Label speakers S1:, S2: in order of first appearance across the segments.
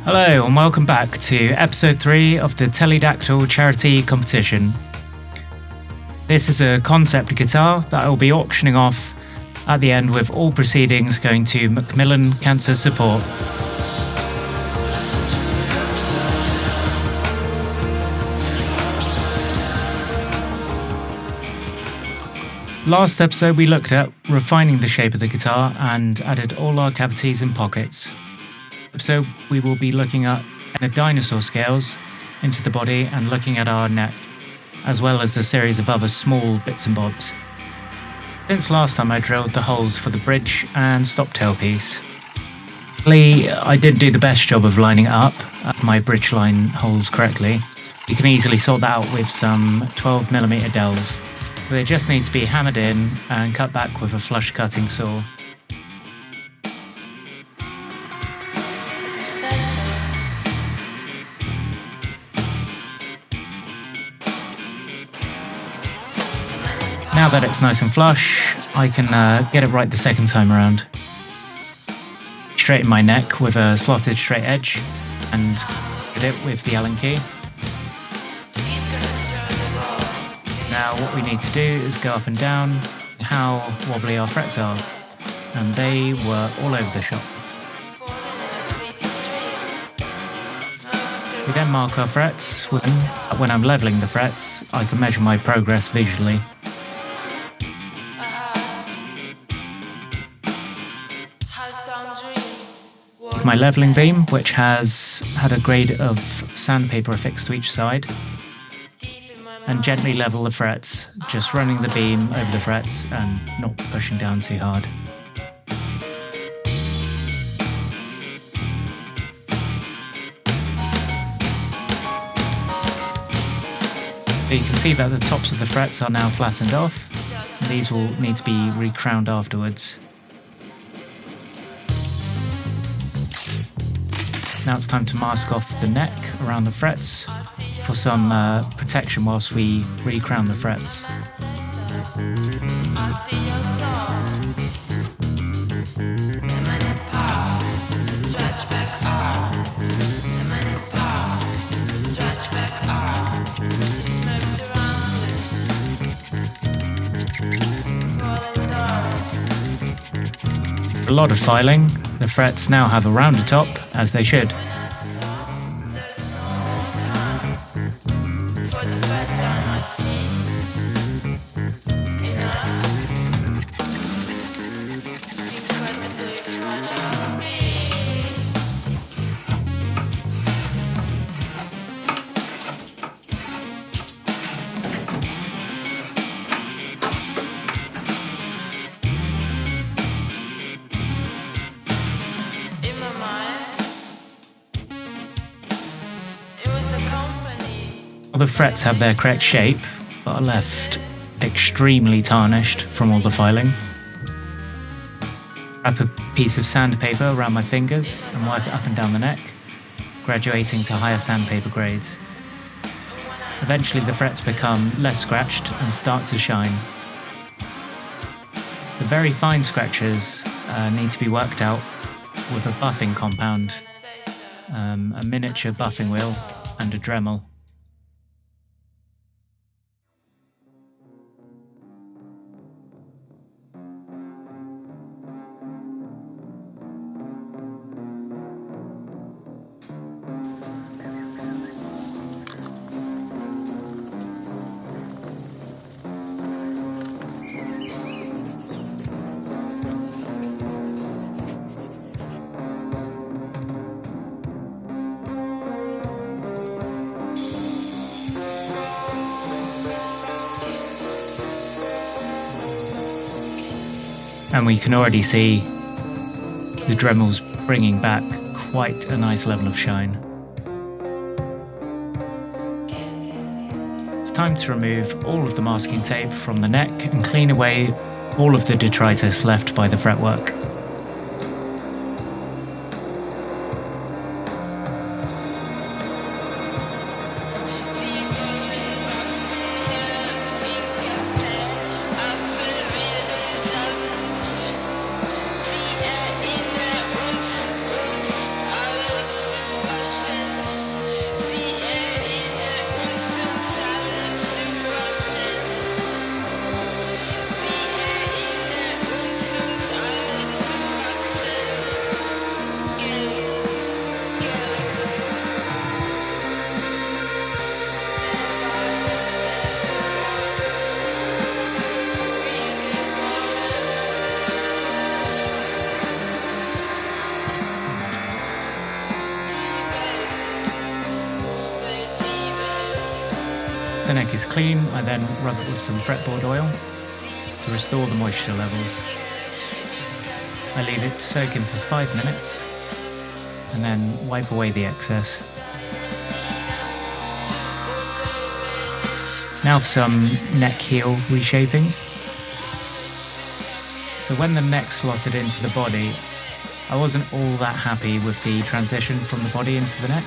S1: Hello and welcome back to episode 3 of the Teledactyl charity competition. This is a concept guitar that I will be auctioning off at the end, with all proceedings going to Macmillan Cancer Support. Last episode we looked at refining the shape of the guitar and added all our cavities and pockets. So we will be looking at the Dinosaur scales into the body and looking at our neck, as well as a series of other small bits and bobs. Since last time I drilled the holes for the bridge and stop tailpiece. I didn't do the best job of lining up my bridge line holes correctly. You can easily sort that out with some 12mm dowels. So they just need to be hammered in and cut back with a flush cutting saw. Now that it's nice and flush, I can get it right the second time around. Straighten my neck with a slotted straight edge and hit it with the Allen key. Now what we need to do is go up and down how wobbly our frets are, and they were all over the shop. We then mark our frets. When I'm levelling the frets, I can measure my progress visually. My levelling beam, which has had a grade of sandpaper affixed to each side, and gently level the frets, just running the beam over the frets and not pushing down too hard. You can see that the tops of the frets are now flattened off, and these will need to be re-crowned afterwards. Now it's time to mask off the neck around the frets for some protection whilst we re-crown the frets. A lot of filing. The frets now have a rounder top, as they should. All the frets have their correct shape, but are left extremely tarnished from all the filing. Wrap a piece of sandpaper around my fingers and work it up and down the neck, graduating to higher sandpaper grades. Eventually the frets become less scratched and start to shine. The very fine scratches need to be worked out with a buffing compound, a miniature buffing wheel and a Dremel. And we can already see the Dremel's bringing back quite a nice level of shine. It's time to remove all of the masking tape from the neck and clean away all of the detritus left by the fretwork. the neck is clean, I then rub it with some fretboard oil to restore the moisture levels. I leave it soaking for 5 minutes and then wipe away the excess. Now for some neck heel reshaping. So when the neck slotted into the body, I wasn't all that happy with the transition from the body into the neck.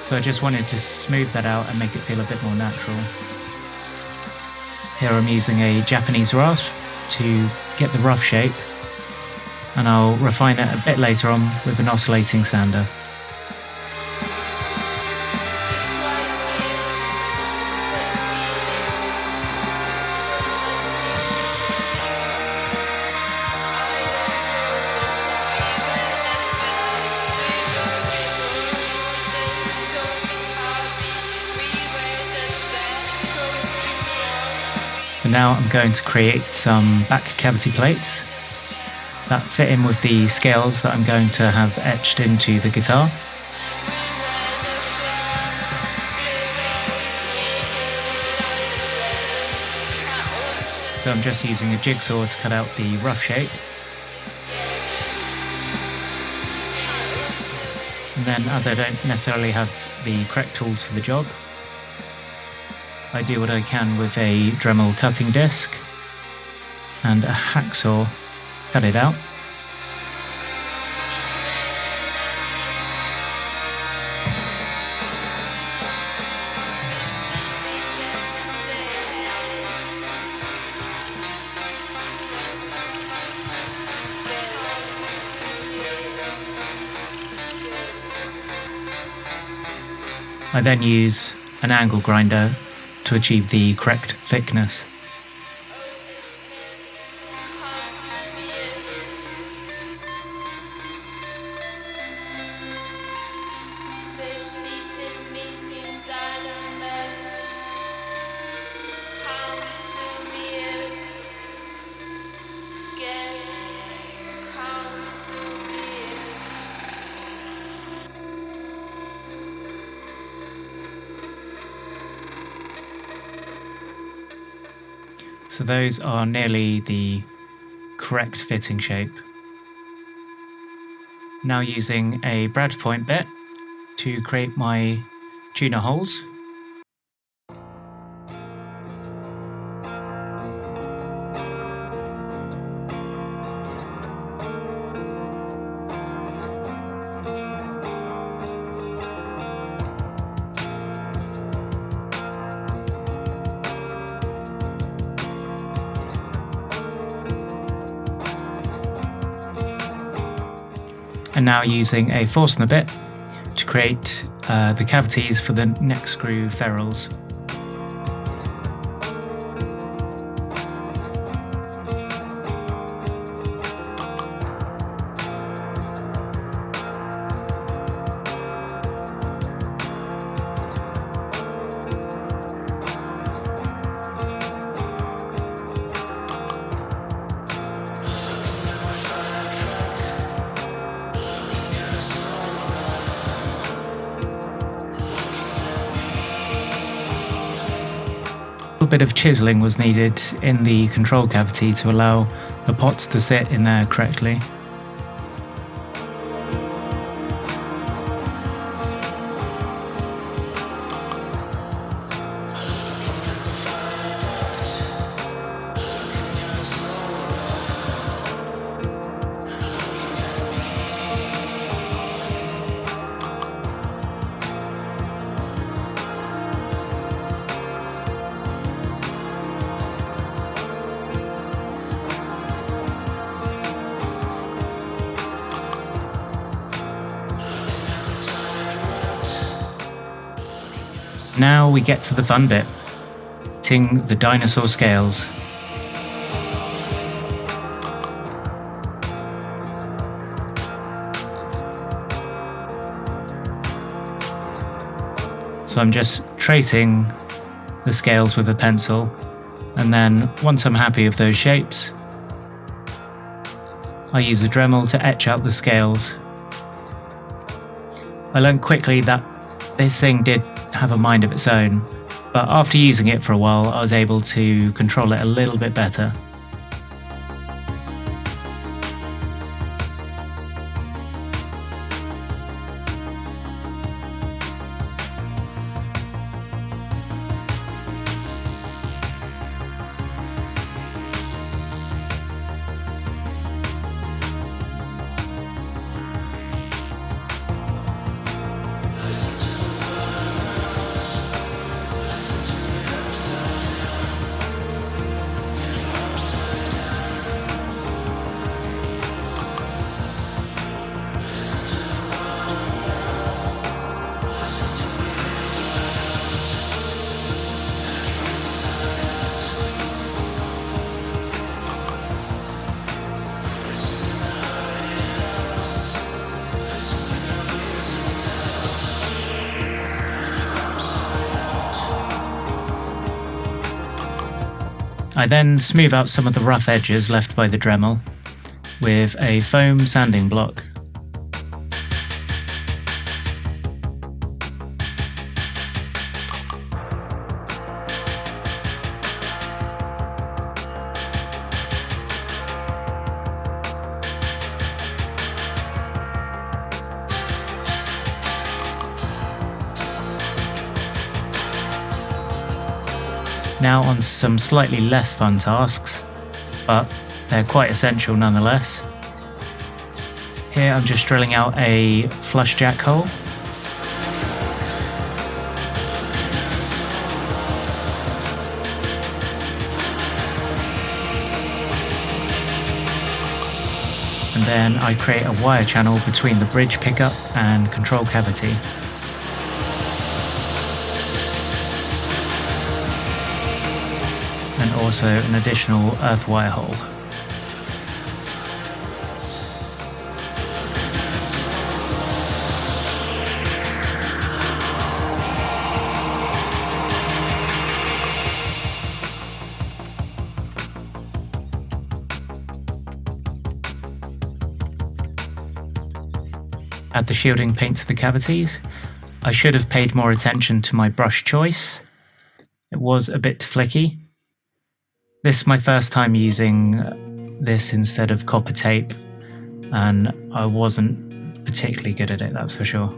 S1: So I just wanted to smooth that out and make it feel a bit more natural. Here I'm using a Japanese rasp to get the rough shape, and I'll refine it a bit later on with an oscillating sander. So now I'm going to create some back cavity plates that fit in with the scales that I'm going to have etched into the guitar. So I'm just using a jigsaw to cut out the rough shape. And then, as I don't necessarily have the correct tools for the job, I do what I can with a Dremel cutting disc and a hacksaw, cut it out. I then use an angle grinder to achieve the correct thickness. So those are nearly the correct fitting shape. Now using a brad point bit to create my tuner holes. And now using a Forstner bit to create the cavities for the neck screw ferrules. A bit of chiseling was needed in the control cavity to allow the pots to sit in there correctly. Now we get to the fun bit, fitting the Dinosaur scales. So I'm just tracing the scales with a pencil, and then once I'm happy with those shapes, I use a Dremel to etch out the scales. I learned quickly that this thing did have a mind of its own, but but after using it for a while I was able to control it a little bit better. I then smooth out some of the rough edges left by the Dremel with a foam sanding block. Now on some slightly less fun tasks, but they're quite essential nonetheless. Here I'm just drilling out a flush jack hole. And then I create a wire channel between the bridge pickup and control cavity. And also an additional earth wire hole. Add the shielding paint to the cavities. I should have paid more attention to my brush choice. It was a bit flicky. This is my first time using this instead of copper tape, and I wasn't particularly good at it, that's for sure.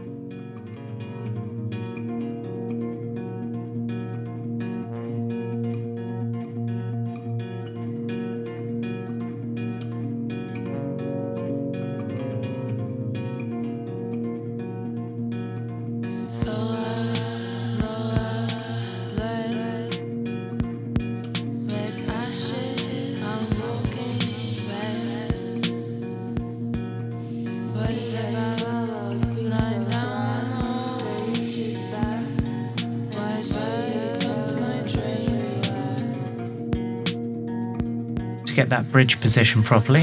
S1: To get that bridge positioned properly.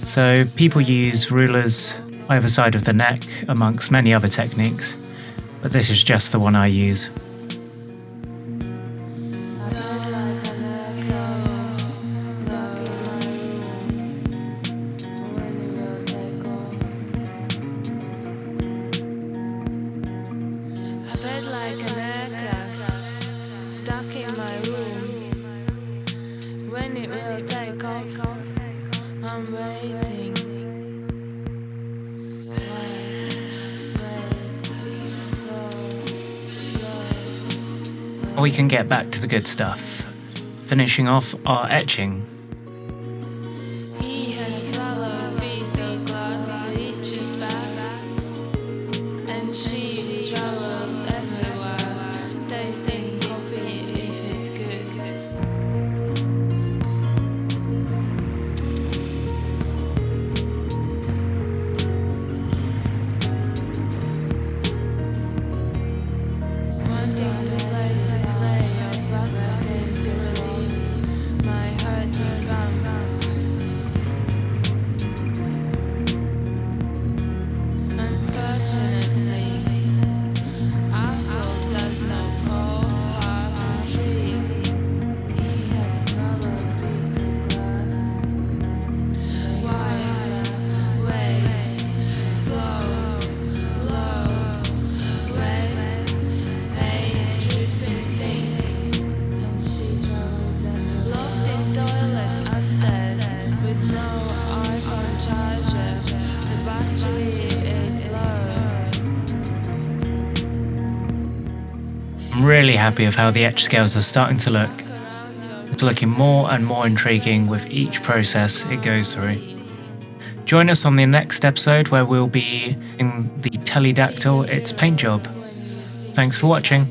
S1: So people use rulers either side of the neck amongst many other techniques, but this is just the one I use. We can get back to the good stuff, finishing off our etching.
S2: Sing
S1: I'm really happy with how the etch scales are starting to look. It's looking more and more intriguing with each process it goes through. Join us on the next episode where we'll be in the Teledactyl its paint job. Thanks for watching.